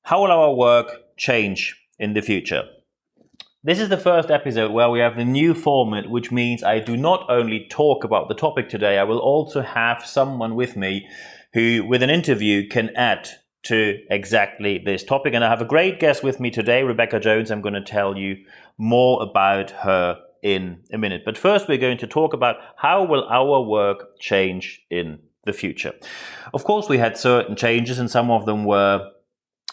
How will our work change in the future? This is the first episode where we have the new format, which means I do not only talk about the topic today, I will also have someone with me who, with an interview, can add to exactly this topic. And I have a great guest with me today, Rebecca Jones. I'm going to tell you more about her in a minute. But first, we're going to talk about how will our work change in the future. Of course, we had certain changes, and some of them were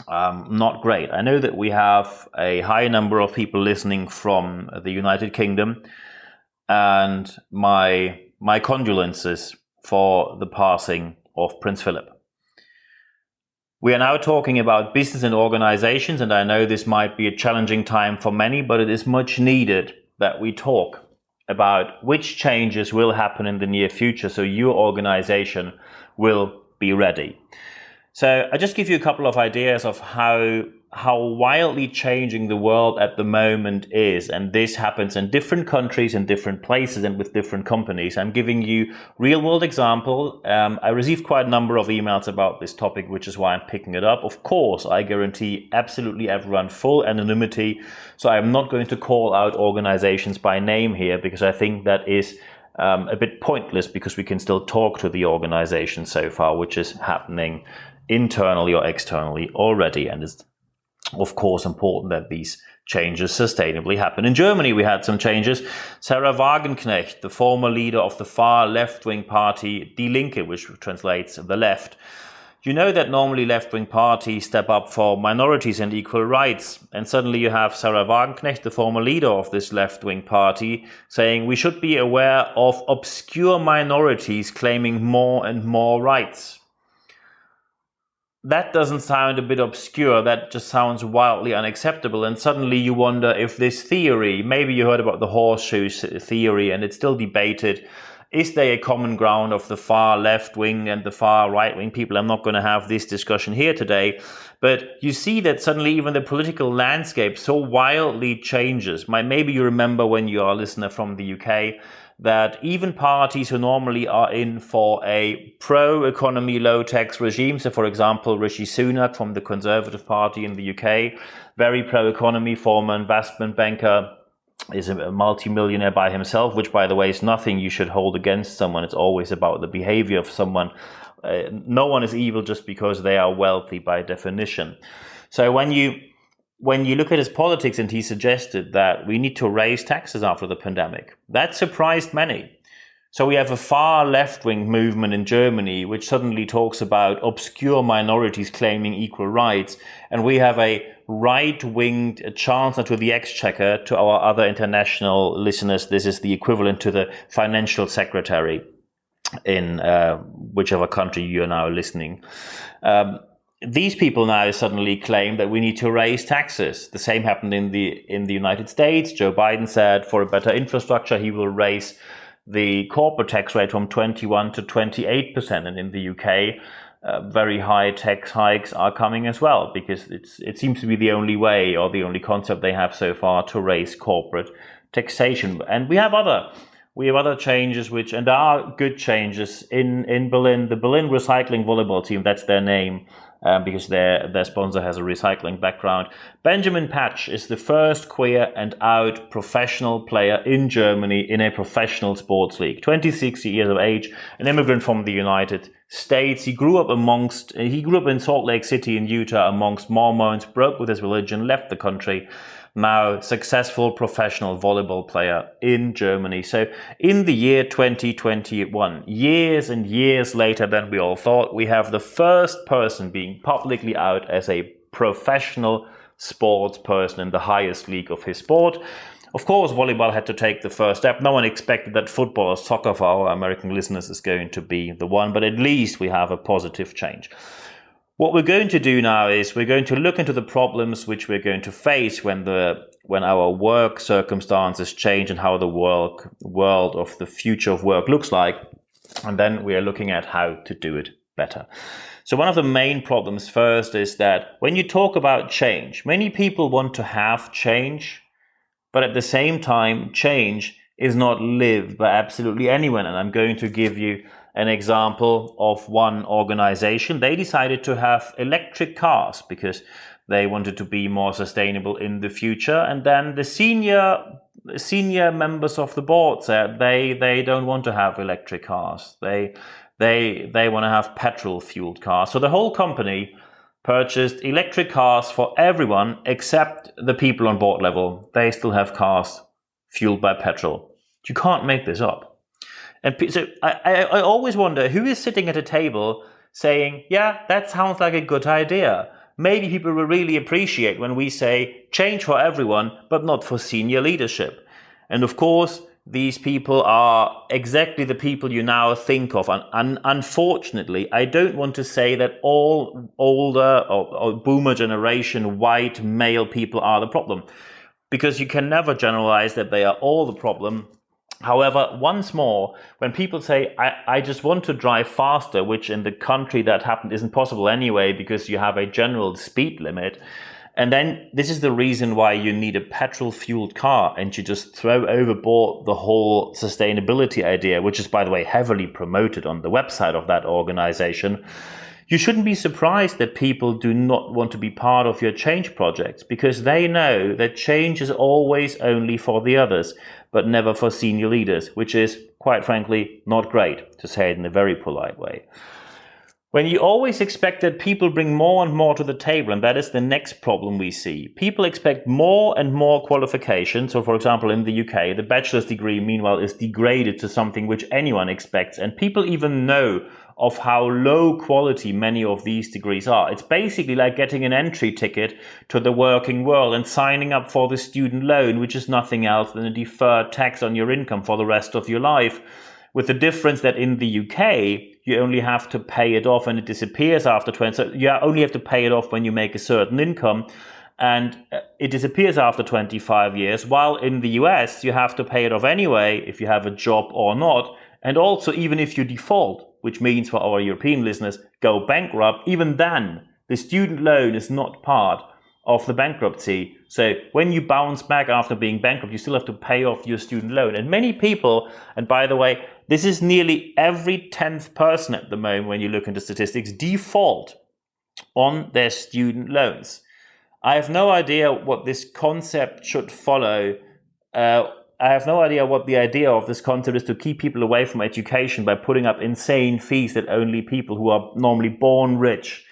not great. I know that we have a high number of people listening from the United Kingdom, and my condolences for the passing of Prince Philip. We are now talking about business and organizations, and I know this might be a challenging time for many, but it is much needed that we talk about which changes will happen in the near future so your organization will be ready. So I just give you a couple of ideas of how wildly changing the world at the moment is, and this happens in different countries, in different places, and with different companies. I'm giving you real-world example. I received quite a number of emails about this topic, which is why I'm picking it up. Of course, I guarantee absolutely everyone full anonymity, so I'm not going to call out organizations by name here, because I think that is a bit pointless, because we can still talk to the organization so far, which is happening internally or externally already, and it's of course important that these changes sustainably happen. In Germany, we had some changes. Sarah Wagenknecht, the former leader of the far left-wing party Die Linke, which translates the left. You know that normally left-wing parties step up for minorities and equal rights, and suddenly you have Sarah Wagenknecht, the former leader of this left-wing party, saying we should be aware of obscure minorities claiming more and more rights. That doesn't sound a bit obscure, that just sounds wildly unacceptable, and suddenly you wonder if this theory, maybe you heard about the horseshoe theory and it's still debated, is there a common ground of the far left wing and the far right wing people? I'm not going to have this discussion here today, but you see that suddenly even the political landscape so wildly changes. Maybe you remember when you are a listener from the UK, that even parties who normally are in for a pro-economy, low-tax regime, so for example, Rishi Sunak from the Conservative Party in the UK, very pro-economy, former investment banker, is a multi-millionaire by himself, which by the way is nothing you should hold against someone. It's always about the behavior of someone. No one is evil just because they are wealthy by definition. So when you look at his politics, and he suggested that we need to raise taxes after the pandemic, that surprised many. So we have a far left-wing movement in Germany which suddenly talks about obscure minorities claiming equal rights, and we have a right-winged chancellor to the exchequer. To our other international listeners, this is the equivalent to the financial secretary in whichever country you are now listening. These people now suddenly claim that we need to raise taxes. The same happened in the United States. Joe Biden said for a better infrastructure, he will raise the corporate tax rate from 21 to 28%. And in the UK, very high tax hikes are coming as well, because it seems to be the only way, or the only concept they have so far, to raise corporate taxation. And we have other changes, which, and there are good changes in Berlin. The Berlin Recycling Volleyball Team, that's their name, because their sponsor has a recycling background. Benjamin Patch is the first queer and out professional player in Germany in a professional sports league. 26 years of age, an immigrant from the United States. He grew up in Salt Lake City in Utah amongst Mormons, broke with his religion, left the country. Now successful professional volleyball player in Germany. So in the year 2021, years and years later than we all thought, we have the first person being publicly out as a professional sports person in the highest league of his sport. Of course, volleyball had to take the first step. No one expected that football or soccer, for our American listeners, is going to be the one, but at least we have a positive change. What we're going to do now is we're going to look into the problems which we're going to face when our work circumstances change, and how the world of the future of work looks like. And then we are looking at how to do it better. So one of the main problems first is that when you talk about change, many people want to have change, but at the same time, change is not lived by absolutely anyone. And I'm going to give you an example of one organization. They decided to have electric cars because They wanted to be more sustainable in the future. And then the senior members of the board said they don't want to have electric cars. They want to have petrol-fueled cars. So the whole company purchased electric cars for everyone except the people on board level. They still have cars fueled by petrol. You can't make this up. And so I always wonder who is sitting at a table saying, yeah, that sounds like a good idea. Maybe people will really appreciate when we say change for everyone, but not for senior leadership. And of course, these people are exactly the people you now think of. And unfortunately, I don't want to say that all older or boomer generation white male people are the problem, because you can never generalize that they are all the problem. However, once more, when people say, I just want to drive faster, which in the country that happened isn't possible anyway because you have a general speed limit, and then this is the reason why you need a petrol-fueled car, and you just throw overboard the whole sustainability idea, which is, by the way, heavily promoted on the website of that organization, you shouldn't be surprised that people do not want to be part of your change projects, because they know that change is always only for the others, but never for senior leaders, which is, quite frankly, not great, to say it in a very polite way. When you always expect that people bring more and more to the table, and that is the next problem we see. People expect more and more qualifications. So, for example, in the UK, the bachelor's degree, meanwhile, is degraded to something which anyone expects. And people even know of how low quality many of these degrees are. It's basically like getting an entry ticket to the working world and signing up for the student loan, which is nothing else than a deferred tax on your income for the rest of your life. With the difference that in the UK, you only have to pay it off and it disappears after 20. So you only have to pay it off when you make a certain income, and it disappears after 25 years. While in the US, you have to pay it off anyway if you have a job or not. And also, even if you default, which means for our European listeners, go bankrupt, even then, the student loan is not part of the bankruptcy. So when you bounce back after being bankrupt, you still have to pay off your student loan. And many people, and by the way, this is nearly every 10th person at the moment when you look into statistics, default on their student loans. I have no idea what this concept should follow. I have no idea what the idea of this concept is, to keep people away from education by putting up insane fees that only people who are normally born rich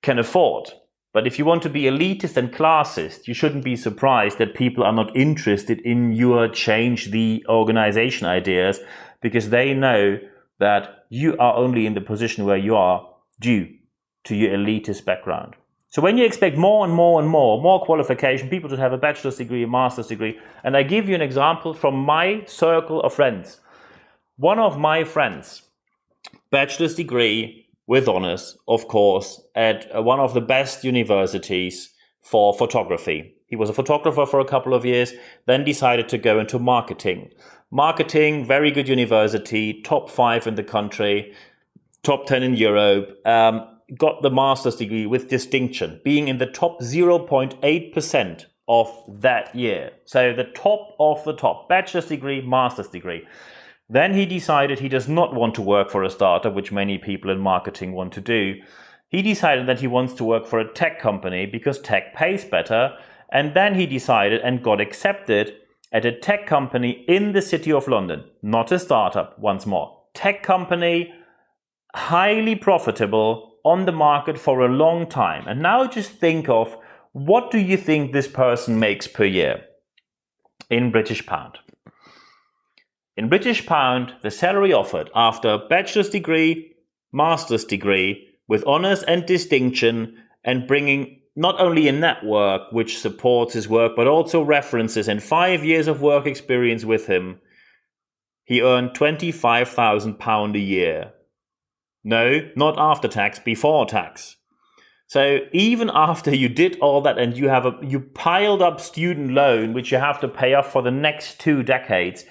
can afford. But if you want to be elitist and classist, you shouldn't be surprised that people are not interested in your change the organization ideas, because they know that you are only in the position where you are due to your elitist background. So when you expect more and more and more qualification, people should have a bachelor's degree, a master's degree. And I give you an example from my circle of friends. One of my friends, bachelor's degree with honors, of course, at one of the best universities for photography. He was a photographer for a couple of years, then decided to go into marketing. Marketing, very good university, top 5 in the country, top 10 in Europe. Got the master's degree with distinction, being in the top 0.8% of that year. So the top of the top, bachelor's degree, master's degree. Then he decided he does not want to work for a startup, which many people in marketing want to do. He decided that he wants to work for a tech company because tech pays better. And then he decided and got accepted at a tech company in the city of London. Not a startup, once more. Tech company, highly profitable, on the market for a long time. And now just think of, what do you think this person makes per year in British pound? In British pound, the salary offered after bachelor's degree, master's degree, with honors and distinction, and bringing not only a network which supports his work, but also references and 5 years of work experience with him, he earned £25,000 a year. No, not after tax, before tax. So even after you did all that and you piled up student loan, which you have to pay off for the next 2 decades,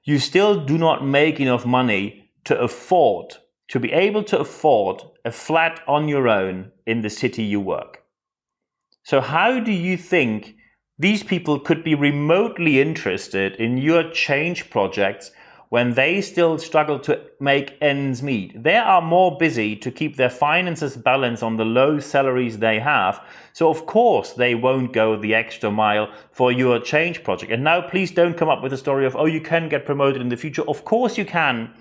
you still do not make enough money to be able to afford a flat on your own in the city you work. So how do you think these people could be remotely interested in your change projects when they still struggle to make ends meet. They are more busy to keep their finances balanced on the low salaries they have. So of course they won't go the extra mile for your change project. And now please don't come up with a story of, oh, you can get promoted in the future. Of course you can.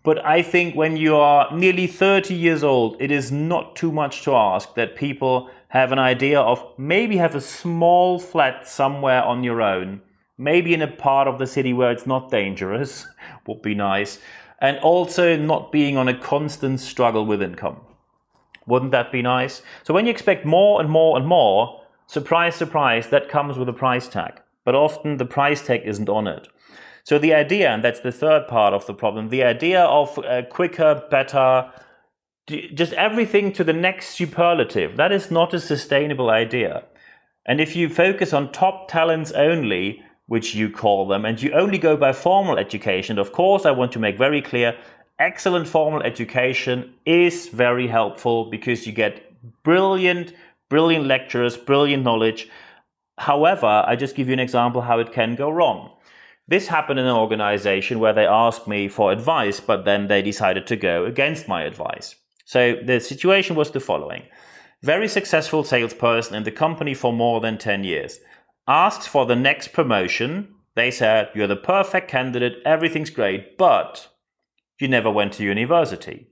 But I think when you are nearly 30 years old, it is not too much to ask that people have an idea of maybe have a small flat somewhere on your own, maybe in a part of the city where it's not dangerous, would be nice, and also not being on a constant struggle with income. Wouldn't that be nice? So when you expect more and more and more, surprise, surprise, that comes with a price tag. But often the price tag isn't on it. So the idea, and that's the third part of the problem, the idea of quicker, better, just everything to the next superlative, that is not a sustainable idea. And if you focus on top talents only, which you call them, and you only go by formal education, of course, I want to make very clear, excellent formal education is very helpful because you get brilliant lecturers, brilliant knowledge. However, I just give you an example how it can go wrong. This happened in an organization where they asked me for advice, but then they decided to go against my advice. So the situation was the following. Very successful salesperson in the company for more than 10 years. Asked for the next promotion. They said, you're the perfect candidate, everything's great, but you never went to university.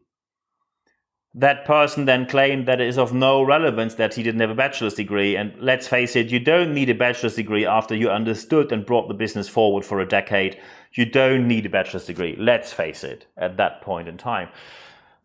That person then claimed that it is of no relevance that he didn't have a bachelor's degree. And let's face it, you don't need a bachelor's degree after you understood and brought the business forward for a decade. You don't need a bachelor's degree, let's face it, at that point in time.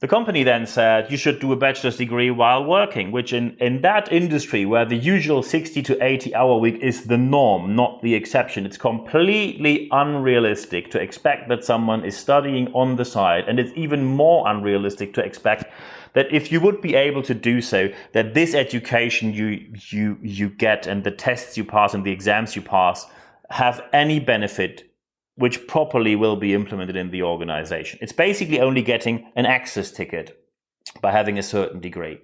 The company then said you should do a bachelor's degree while working, which in that industry where the usual 60 to 80 hour week is the norm, not the exception, it's completely unrealistic to expect that someone is studying on the side. And it's even more unrealistic to expect that if you would be able to do so, that this education you get and the tests you pass and the exams you pass have any benefit which properly will be implemented in the organization. It's basically only getting an access ticket by having a certain degree.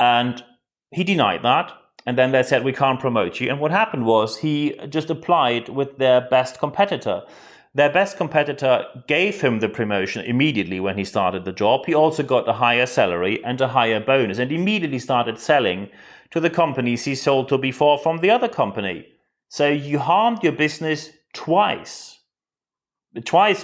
And he denied that. And then they said, we can't promote you. And what happened was he just applied with their best competitor. Their best competitor gave him the promotion immediately when he started the job. He also got a higher salary and a higher bonus and immediately started selling to the companies he sold to before from the other company. So you harmed your business twice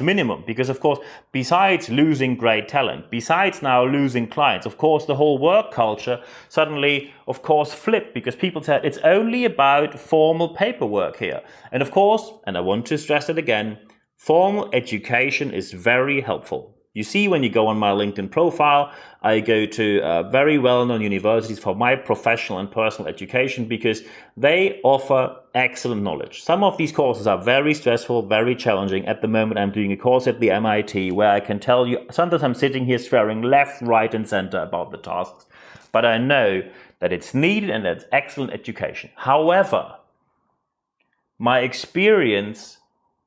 minimum, because of course, besides losing great talent, besides now losing clients, of course, the whole work culture suddenly, of course, flipped because people said it's only about formal paperwork here. And of course, and I want to stress it again, formal education is very helpful. You see, when you go on my LinkedIn profile, I go to very well-known universities for my professional and personal education because they offer excellent knowledge. Some of these courses are very stressful, very challenging. At the moment, I'm doing a course at the MIT where I can tell you, sometimes I'm sitting here swearing left, right, and center about the tasks. But I know that it's needed and that's excellent education. However, my experience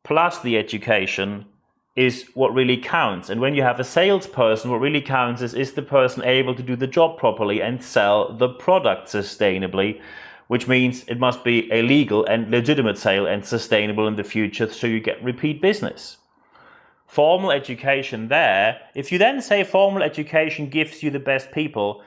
plus the education is what really counts. And when you have a salesperson, what really counts is the person able to do the job properly and sell the product sustainably, which means it must be a legal and legitimate sale and sustainable in the future so you get repeat business. Formal education there, if you then say formal education gives you the best people,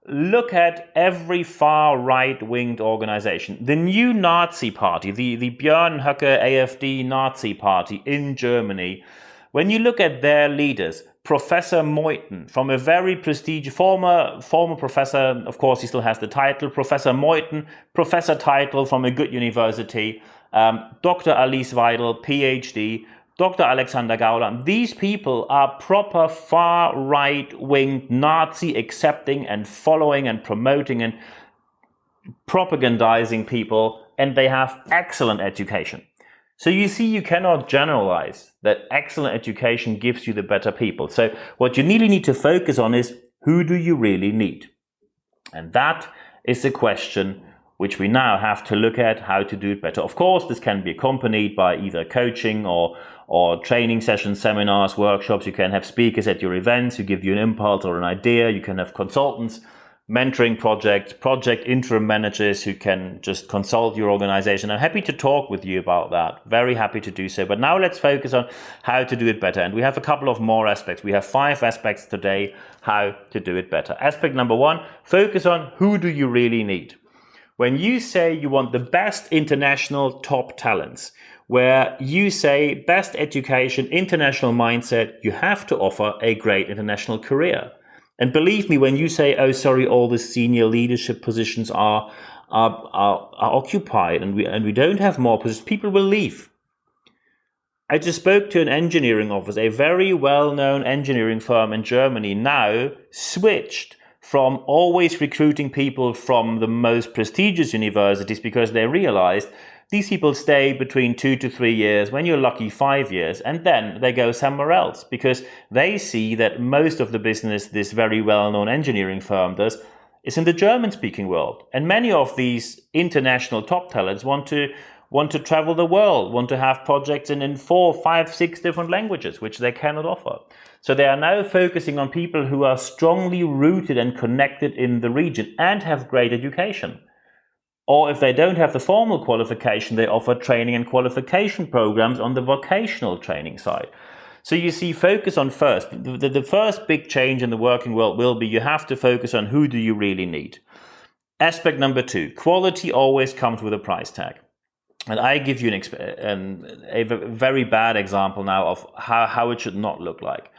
look at every far right-winged organization. The new Nazi party, the Björn Höcke AfD Nazi party in Germany, when you look at their leaders, Professor Meuthen, from a very prestigious former professor, of course he still has the title, Professor Meuthen, professor title from a good university, Dr. Alice Weidel, PhD, Dr. Alexander Gauland, these people are proper far right-wing Nazi accepting and following and promoting and propagandizing people, and they have excellent education. So you see, you cannot generalize that excellent education gives you the better people. So what you really need to focus on is, who do you really need? And that is the question which we now have to look at how to do it better. Of course, this can be accompanied by either coaching or training sessions, seminars, workshops. You can have speakers at your events who give you an impulse or an idea. You can have consultants. mentoring projects, project interim managers who can just consult your organization. I'm happy to talk with you about that. Very happy to do so. But now let's focus on how to do it better. And we have a couple of more aspects. We have 5 aspects today, how to do it better. Aspect number 1, focus on who do you really need. When you say you want the best international top talents, where you say best education, international mindset, you have to offer a great international career. And believe me, when you say, oh, sorry, all the senior leadership positions are occupied and we don't have more positions, people will leave. I just spoke to an engineering office, a very well-known engineering firm in Germany now switched from always recruiting people from the most prestigious universities because they realized these people stay between 2 to 3 years, when you're lucky 5 years, and then they go somewhere else because they see that most of the business this very well-known engineering firm does is in the German-speaking world. And many of these international top talents want to travel the world, want to have projects in 4, 5, 6 different languages, which they cannot offer. So they are now focusing on people who are strongly rooted and connected in the region and have great education. Or if they don't have the formal qualification, they offer training and qualification programs on the vocational training side. So you see, focus on first. The first big change in the working world will be you have to focus on who do you really need. Aspect number 2, quality always comes with a price tag. And I give you a very bad example now of how it should not look like.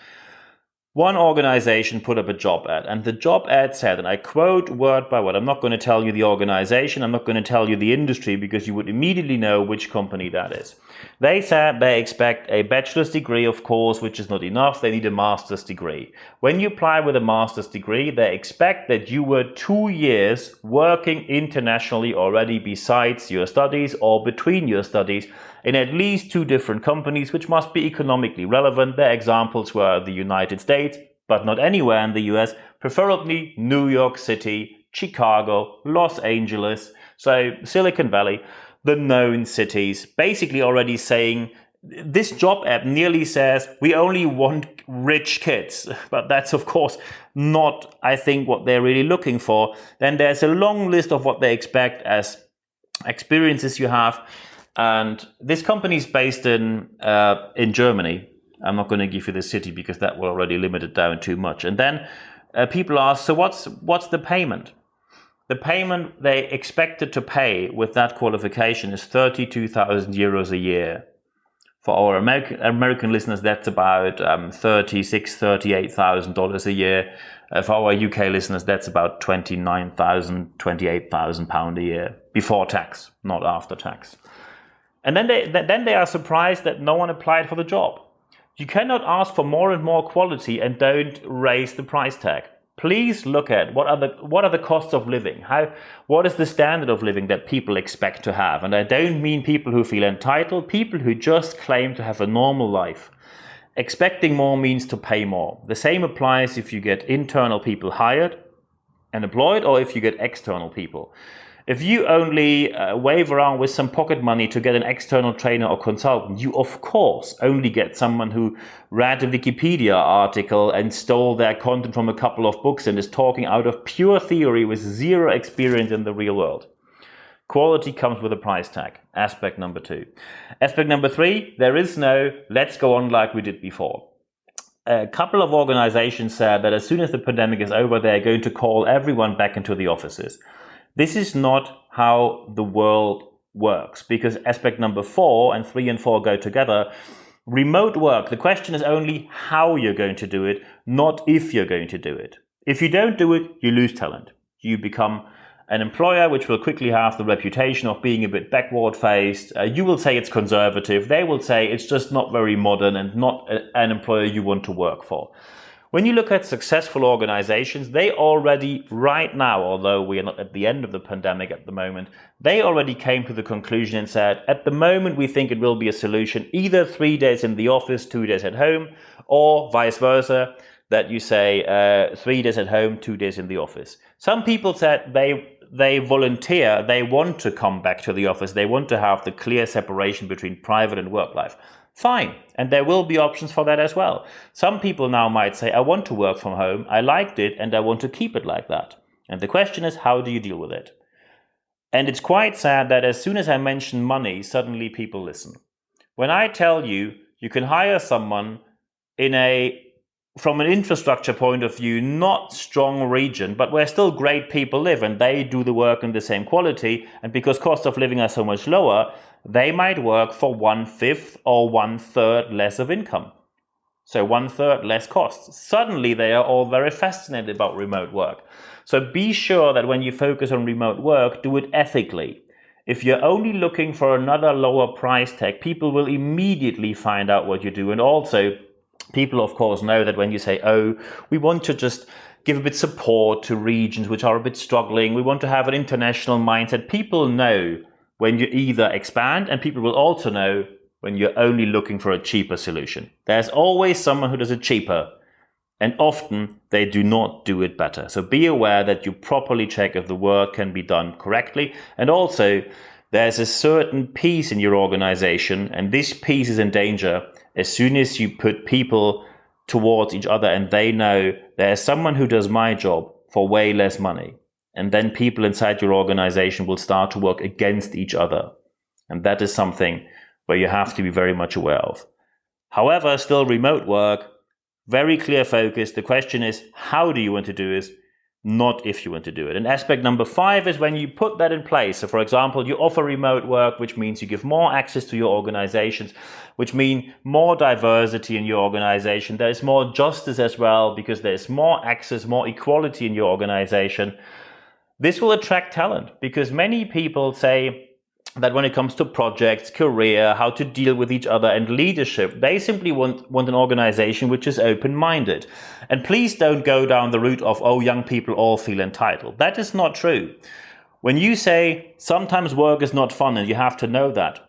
One organization put up a job ad, and the job ad said, and I quote word by word, I'm not going to tell you the organization, I'm not going to tell you the industry, because you would immediately know which company that is. They said they expect a bachelor's degree, of course, which is not enough. They need a master's degree. When you apply with a master's degree, they expect that you were 2 years working internationally already besides your studies or between your studies in at least 2 different companies, which must be economically relevant. Their examples were the United States, but not anywhere in the US, preferably New York City, Chicago, Los Angeles, so Silicon Valley, the known cities, basically already saying, this job ad nearly says, we only want rich kids. But that's, of course, not, I think, what they're really looking for. Then there's a long list of what they expect as experiences you have. And this company is based in Germany. I'm not going to give you the city because that will already limit it down too much. And then people ask, so what's the payment? The payment they expected to pay with that qualification is 32,000 euros a year. For our American listeners, that's about $36,000, $38,000 a year. For our UK listeners, that's about £29,000, £28,000 a year before tax, not after tax. And then they are surprised that no one applied for the job. You cannot ask for more and more quality and don't raise the price tag. Please look at what are the costs of living. What is the standard of living that people expect to have? And I don't mean people who feel entitled, people who just claim to have a normal life. Expecting more means to pay more. The same applies if you get internal people hired and employed or if you get external people. If you only wave around with some pocket money to get an external trainer or consultant, you of course only get someone who read a Wikipedia article and stole their content from a couple of books and is talking out of pure theory with zero experience in the real world. Quality comes with a price tag. Aspect number 2. Aspect number 3, there is no let's go on like we did before. A couple of organizations said that as soon as the pandemic is over, they're going to call everyone back into the offices. This is not how the world works, because aspect number 4 and 3 and 4 go together. Remote work, the question is only how you're going to do it, not if you're going to do it. If you don't do it, you lose talent. You become an employer which will quickly have the reputation of being a bit backward-faced. You will say it's conservative. They will say it's just not very modern and not an employer you want to work for. When you look at successful organizations, they already, right now, although we are not at the end of the pandemic at the moment, they already came to the conclusion and said, at the moment we think it will be a solution, either 3 days in the office, 2 days at home, or vice versa, that you say 3 days at home, 2 days in the office. Some people said they volunteer, they want to come back to the office, they want to have the clear separation between private and work life. Fine, and there will be options for that as well. Some people now might say, I want to work from home, I liked it, and I want to keep it like that. And the question is, how do you deal with it? And it's quite sad that as soon as I mention money, suddenly people listen. When I tell you, you can hire someone from an infrastructure point of view, not strong region, but where still great people live and they do the work in the same quality, and because costs of living are so much lower, they might work for 1/5 or 1/3 less of income. So 1/3 less costs. Suddenly they are all very fascinated about remote work. So be sure that when you focus on remote work, do it ethically. If you're only looking for another lower price tag, people will immediately find out what you do. And also, people of course know that when you say, oh, we want to just give a bit support to regions which are a bit struggling, we want to have an international mindset, people know when you either expand, and people will also know when you're only looking for a cheaper solution. There's always someone who does it cheaper, and often they do not do it better. So be aware that you properly check if the work can be done correctly. And also, there's a certain piece in your organization, and this piece is in danger as soon as you put people towards each other and they know there's someone who does my job for way less money. And then people inside your organization will start to work against each other. And that is something where you have to be very much aware of. However, still remote work, very clear focus. The question is, how do you want to do this? Not if you want to do it. And aspect number 5 is when you put that in place. So for example, you offer remote work, which means you give more access to your organizations, which mean more diversity in your organization. There is more justice as well, because there's more access, more equality in your organization. This will attract talent, because many people say that when it comes to projects, career, how to deal with each other and leadership, they simply want an organization which is open-minded. And please don't go down the route of, oh, young people all feel entitled. That is not true. When you say sometimes work is not fun and you have to know that,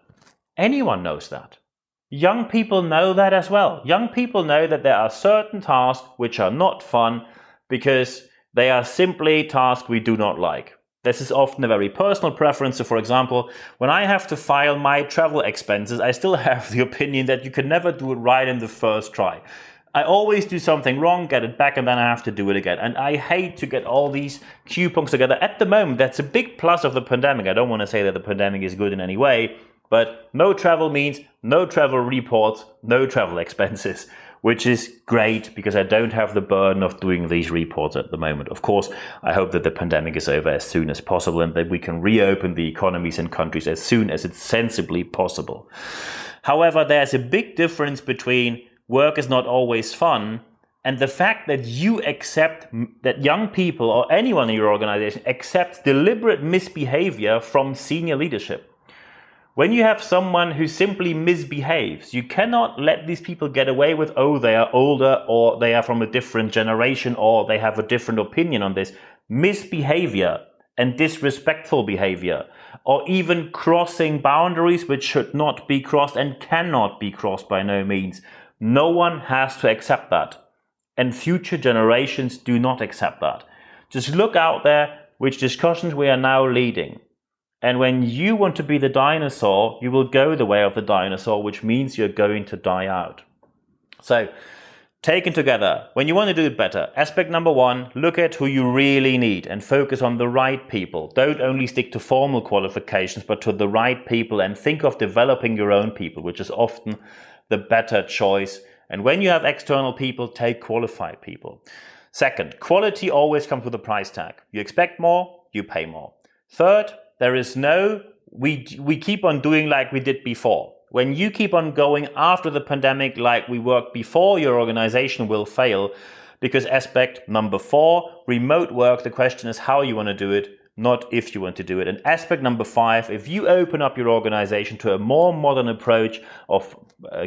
anyone knows that. Young people know that as well. Young people know that there are certain tasks which are not fun because they are simply tasks we do not like. This is often a very personal preference. So for example, when I have to file my travel expenses, I still have the opinion that you can never do it right in the first try. I always do something wrong, get it back, and then I have to do it again. And I hate to get all these coupons together. At the moment, that's a big plus of the pandemic. I don't want to say that the pandemic is good in any way, but no travel means no travel reports, no travel expenses, which is great because I don't have the burden of doing these reports at the moment. Of course, I hope that the pandemic is over as soon as possible and that we can reopen the economies and countries as soon as it's sensibly possible. However, there's a big difference between work is not always fun and the fact that you accept that young people or anyone in your organization accepts deliberate misbehavior from senior leadership. When you have someone who simply misbehaves, you cannot let these people get away with, oh, they are older or they are from a different generation or they have a different opinion on this. Misbehavior and disrespectful behavior, or even crossing boundaries which should not be crossed and cannot be crossed by no means. No one has to accept that. And future generations do not accept that. Just look out there which discussions we are now leading. And when you want to be the dinosaur, you will go the way of the dinosaur, which means you're going to die out. So, taken together, when you want to do it better, aspect number 1, look at who you really need and focus on the right people. Don't only stick to formal qualifications, but to the right people, and think of developing your own people, which is often the better choice. And when you have external people, take qualified people. Second, quality always comes with a price tag. You expect more, you pay more. Third, there is we keep on doing like we did before. When you keep on going after the pandemic like we worked before, your organization will fail, because aspect number 4, remote work, the question is how you want to do it, not if you want to do it. And aspect number 5, if you open up your organization to a more modern approach of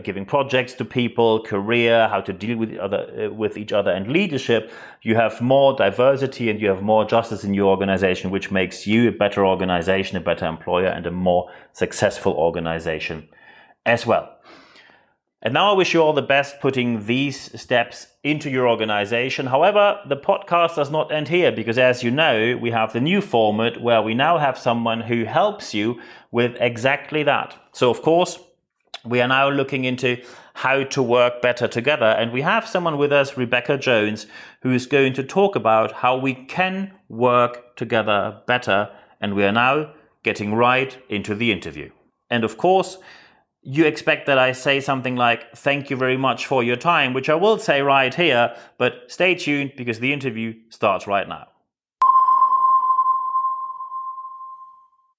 giving projects to people, career, how to deal with each other and leadership, you have more diversity and you have more justice in your organization, which makes you a better organization, a better employer, and a more successful organization as well. And now I wish you all the best putting these steps into your organization. However, the podcast does not end here, because as you know, we have the new format where we now have someone who helps you with exactly that. So of course, We are now looking into how to work better together. And we have someone with us, Rebecca Jones, who is going to talk about how we can work together better. And we are now getting right into the interview. And of course, you expect that I say something like, thank you very much for your time, which I will say right here, but stay tuned because the interview starts right now.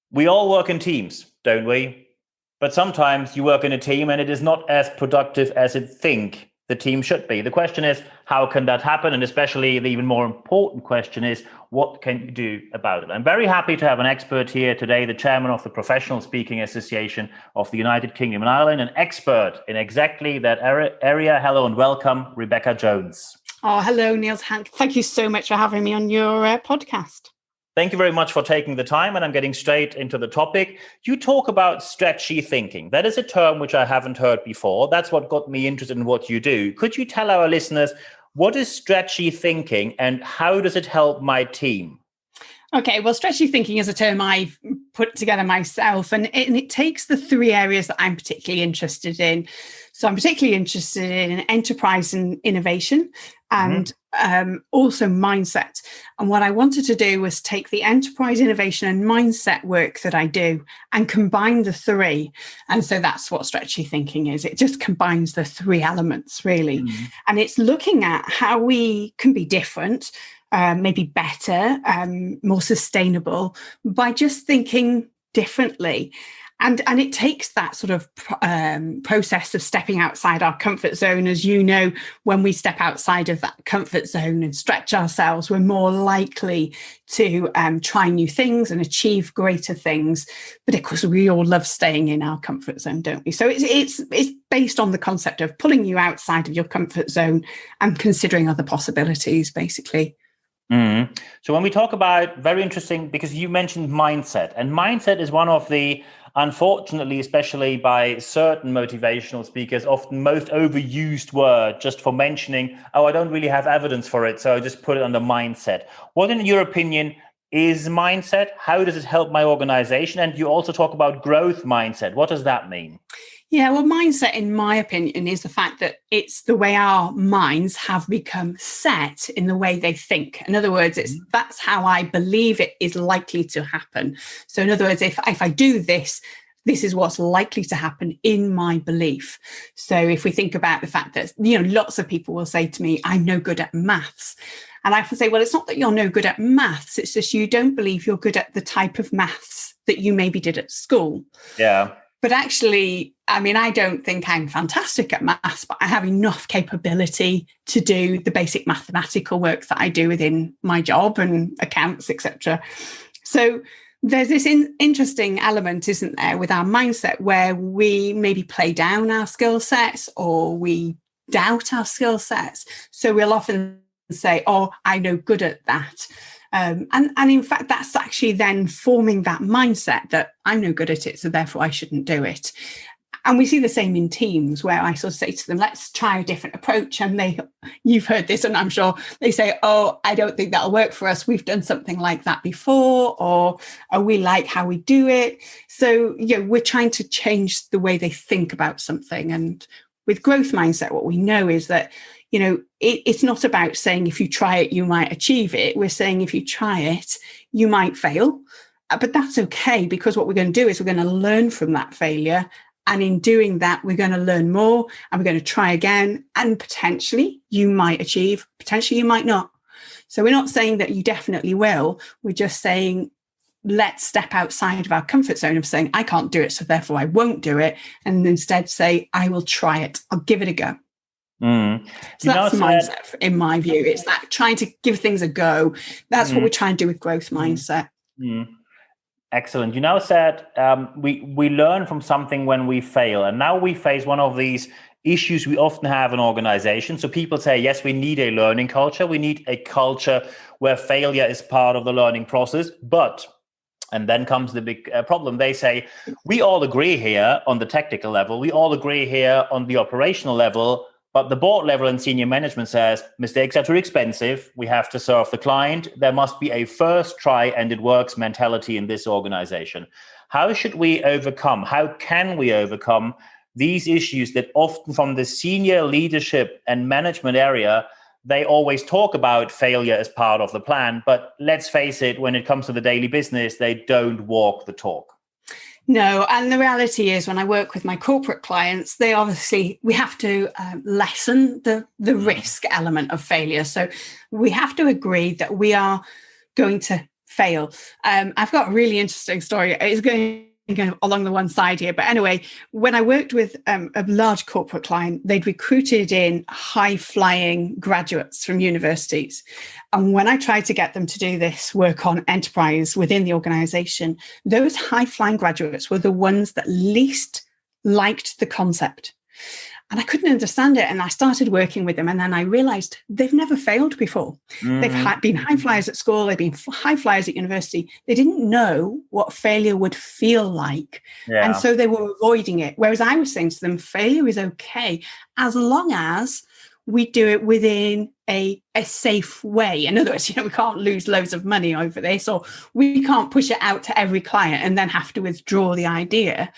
We all work in teams, don't we? But sometimes you work in a team and it is not as productive as it think the team should be. The question is, how can that happen? And especially the even more important question is, what can you do about it? I'm very happy to have an expert here today, the chairman of the Professional Speaking Association of the United Kingdom and Ireland, an expert in exactly that area. Hello and welcome, Rebecca Jones. Oh, hello, Niels. Thank you so much for having me on your podcast. Thank you very much for taking the time, and I'm getting straight into the topic. You talk about stretchy thinking. That is a term which I haven't heard before. That's what got me interested in what you do. Could you tell our listeners, what is stretchy thinking and how does it help my team? Okay, well, stretchy thinking is a term I've put together myself, and it takes the three areas that I'm particularly interested in. So I'm particularly interested in enterprise and innovation and also mindset. And what I wanted to do was take the enterprise, innovation and mindset work that I do and combine the three. And so that's what stretchy thinking is. It just combines the three elements, really. And it's looking at how we can be different, maybe better, more sustainable by just thinking differently. And it takes that sort of process of stepping outside our comfort zone. As you know, when we step outside of that comfort zone and stretch ourselves, we're more likely to try new things and achieve greater things. But of course, we all love staying in our comfort zone, don't we? So it's based on the concept of pulling you outside of your comfort zone and considering other possibilities, basically. So when we talk about, very interesting, because you mentioned mindset, and mindset is one of the, unfortunately, especially by certain motivational speakers, often most overused word just for mentioning, oh, I don't really have evidence for it, so I just put it under mindset. What, in your opinion, is mindset? How does it help my organization? And you also talk about growth mindset. What does that mean? Yeah, well, mindset, in my opinion, is the fact that it's the way our minds have become set in the way they think. In other words, that's how I believe it is likely to happen. So in other words, if I do this, this is what's likely to happen in my belief. So if we think about the fact that, lots of people will say to me, I'm no good at maths. And I can say, well, it's not that you're no good at maths. It's just you don't believe you're good at the type of maths that you maybe did at school. Yeah. But actually, I don't think I'm fantastic at maths, but I have enough capability to do the basic mathematical work that I do within my job and accounts, etc. So there's this interesting element, isn't there, with our mindset where we maybe play down our skill sets or we doubt our skill sets. So we'll often say, oh, I'm no good at that. And in fact, that's actually then forming that mindset that I'm no good at it, so therefore I shouldn't do it. And we see the same in teams where I sort of say to them, let's try a different approach. And you've heard this, and I'm sure they say, oh, I don't think that'll work for us. We've done something like that before, or we like how we do it. So, we're trying to change the way they think about something. And with growth mindset, what we know is that, it's not about saying if you try it, you might achieve it. We're saying if you try it, you might fail. But that's okay, because what we're going to do is we're going to learn from that failure. And in doing that, we're going to learn more and we're going to try again. And potentially you might achieve, potentially you might not. So we're not saying that you definitely will. We're just saying, let's step outside of our comfort zone of saying, I can't do it, so therefore I won't do it. And instead say, I will try it. I'll give it a go. So that's the mindset, in my view. It's that trying to give things a go. That's what we're trying to do with growth mindset. Excellent. You now said we learn from something when we fail. And now we face one of these issues we often have in organizations. So people say, yes, we need a learning culture. We need a culture where failure is part of the learning process. But, and then comes the big problem. They say, we all agree here on the technical level. We all agree here on the operational level. But the board level and senior management says mistakes are too expensive. We have to serve the client. There must be a first try and it works mentality in this organization. How should we overcome? How can we overcome these issues that often from the senior leadership and management area, they always talk about failure as part of the plan. But let's face it, when it comes to the daily business, they don't walk the talk. No, and the reality is when I work with my corporate clients, we have to lessen the risk element of failure. So we have to agree that we are going to fail. I've got a really interesting story. It's going along the one side here. But anyway, when I worked with a large corporate client, they'd recruited in high-flying graduates from universities. And when I tried to get them to do this work on enterprise within the organization, those high-flying graduates were the ones that least liked the concept. And I couldn't understand it. And I started working with them. And then I realized they've never failed before. Mm-hmm. They've been high flyers at school. They've been high flyers at university. They didn't know what failure would feel like. Yeah. And so they were avoiding it. Whereas I was saying to them, failure is okay as long as we do it within a safe way. In other words, we can't lose loads of money over this, or we can't push it out to every client and then have to withdraw the idea.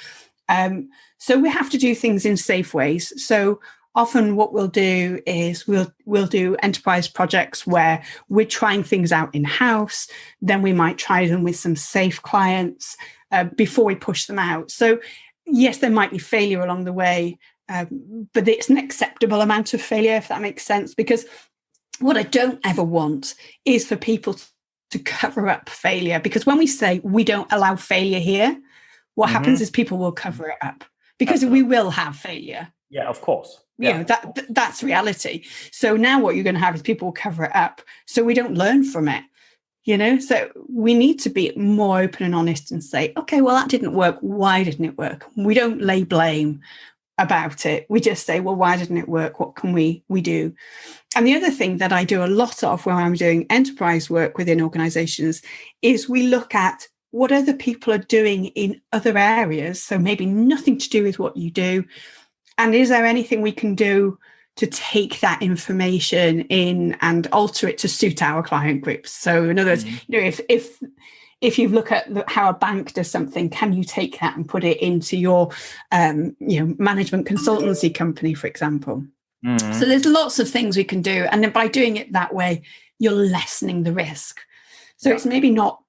So we have to do things in safe ways. So often what we'll do is we'll do enterprise projects where we're trying things out in-house. Then we might try them with some safe clients before we push them out. So yes, there might be failure along the way, but it's an acceptable amount of failure, if that makes sense. Because what I don't ever want is for people to cover up failure. Because when we say we don't allow failure here, what happens is people will cover it up. Because Absolutely. We will have failure. Yeah, of course. Yeah. That's reality. So now what you're going to have is people will cover it up. So we don't learn from it, So we need to be more open and honest and say, okay, well, that didn't work. Why didn't it work? We don't lay blame about it. We just say, well, why didn't it work? What can we do? And the other thing that I do a lot of when I'm doing enterprise work within organizations is we look at what other people are doing in other areas. So maybe nothing to do with what you do. And is there anything we can do to take that information in and alter it to suit our client groups? So in other words, if you look at how a bank does something, can you take that and put it into your management consultancy company, for example? Mm-hmm. So there's lots of things we can do. And then by doing it that way, you're lessening the risk. So it's maybe not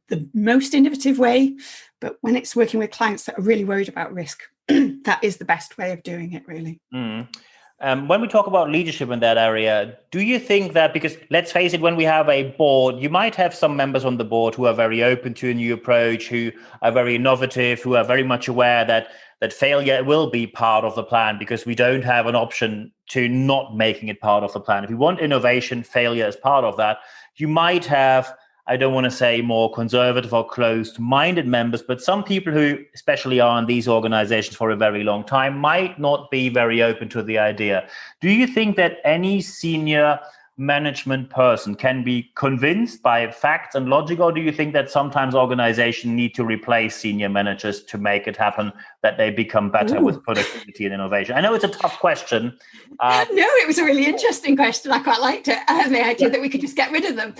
the most innovative way, but when it's working with clients that are really worried about risk, that is the best way of doing it, really. When we talk about leadership in that area, do you think that, because let's face it, when we have a board, you might have some members on the board who are very open to a new approach, who are very innovative, who are very much aware that failure will be part of the plan, because we don't have an option to not making it part of the plan. If we want innovation, failure is part of that. You might have, I don't want to say more conservative or closed-minded members, but some people who especially are in these organizations for a very long time might not be very open to the idea. Do you think that any senior management person can be convinced by facts and logic, or do you think that sometimes organizations need to replace senior managers to make it happen, that they become better with productivity and innovation? I know it's a tough question. No, it was a really interesting question. I quite liked it. The idea that we could just get rid of them.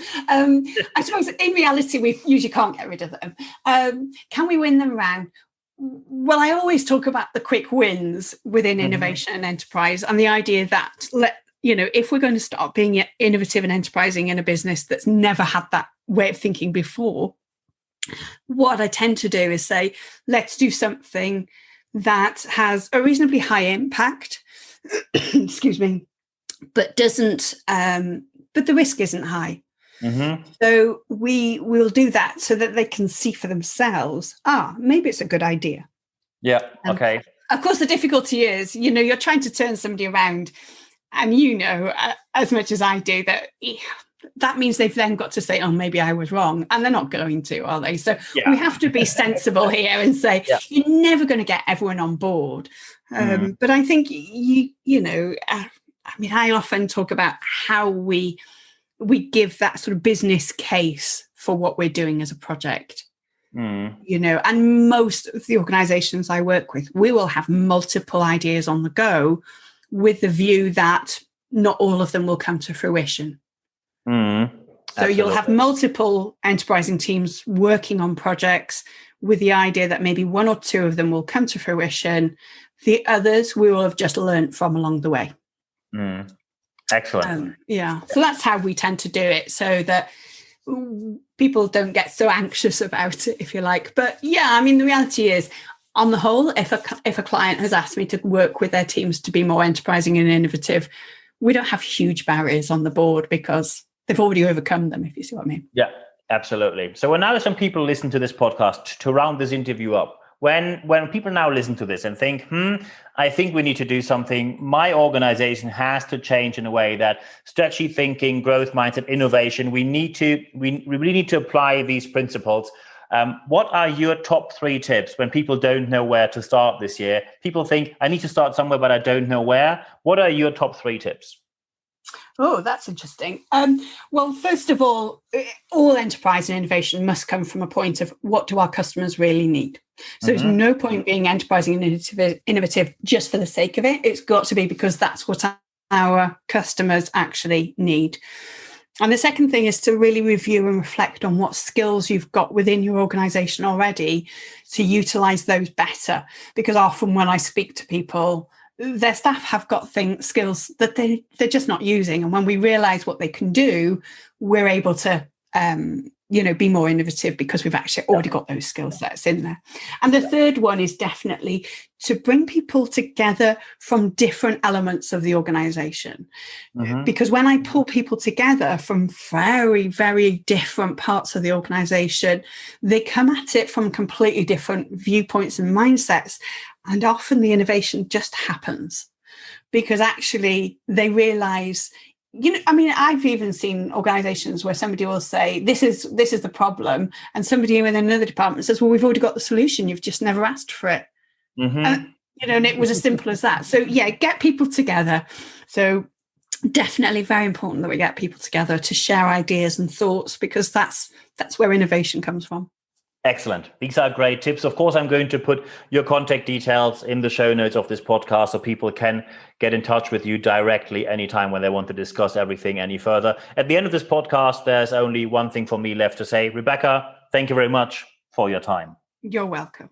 I suppose in reality, we usually can't get rid of them. Can we win them around? Well, I always talk about the quick wins within innovation and enterprise, and the idea that if we're going to start being innovative and enterprising in a business that's never had that way of thinking before, what I tend to do is say, let's do something that has a reasonably high impact, excuse me, but doesn't, but the risk isn't high. Mm-hmm. So we will do that so that they can see for themselves, maybe it's a good idea. Yeah, okay. Of course, the difficulty is, you're trying to turn somebody around, and as much as I do, that means they've then got to say, maybe I was wrong. And they're not going to, are they? So we have to be sensible here and say, you're never going to get everyone on board. But I think, I often talk about how we give that sort of business case for what we're doing as a project. And most of the organizations I work with, we will have multiple ideas on the go, with the view that not all of them will come to fruition. So you'll have multiple enterprising teams working on projects with the idea that maybe one or two of them will come to fruition. The others we will have just learned from along the way. Excellent. So that's how we tend to do it, so that people don't get so anxious about it, if you like. But yeah, I mean, the reality is, on the whole, if a client has asked me to work with their teams to be more enterprising and innovative, we don't have huge barriers on the board because they've already overcome them, if you see what I mean. Yeah, absolutely. So when now some people listen to this podcast, to round this interview up, when people now listen to this and think, I think we need to do something, my organization has to change in a way that stretchy thinking, growth mindset, innovation, we really need to apply these principles. What are your top 3 tips when people don't know where to start this year? People think, I need to start somewhere, but I don't know where. What are your top 3 tips? Oh, that's interesting. Well, first of all enterprise and innovation must come from a point of, what do our customers really need? So there's no point being enterprise and innovative just for the sake of it. It's got to be because that's what our customers actually need. And the second thing is to really review and reflect on what skills you've got within your organization already, to utilize those better. Because often when I speak to people, their staff have got skills that they're just not using. And when we realize what they can do, we're able to be more innovative because we've actually already got those skill sets in there. And the third one is definitely to bring people together from different elements of the organization. Because when I pull people together from very, very different parts of the organization, they come at it from completely different viewpoints and mindsets. And often the innovation just happens because actually they realize, I've even seen organizations where somebody will say, this is the problem. And somebody in another department says, well, we've already got the solution. You've just never asked for it. And it was as simple as that. So yeah, get people together. So definitely very important that we get people together to share ideas and thoughts, because that's where innovation comes from. Excellent. These are great tips. Of course, I'm going to put your contact details in the show notes of this podcast so people can get in touch with you directly anytime when they want to discuss everything any further. At the end of this podcast, there's only one thing for me left to say. Rebecca, thank you very much for your time. You're welcome.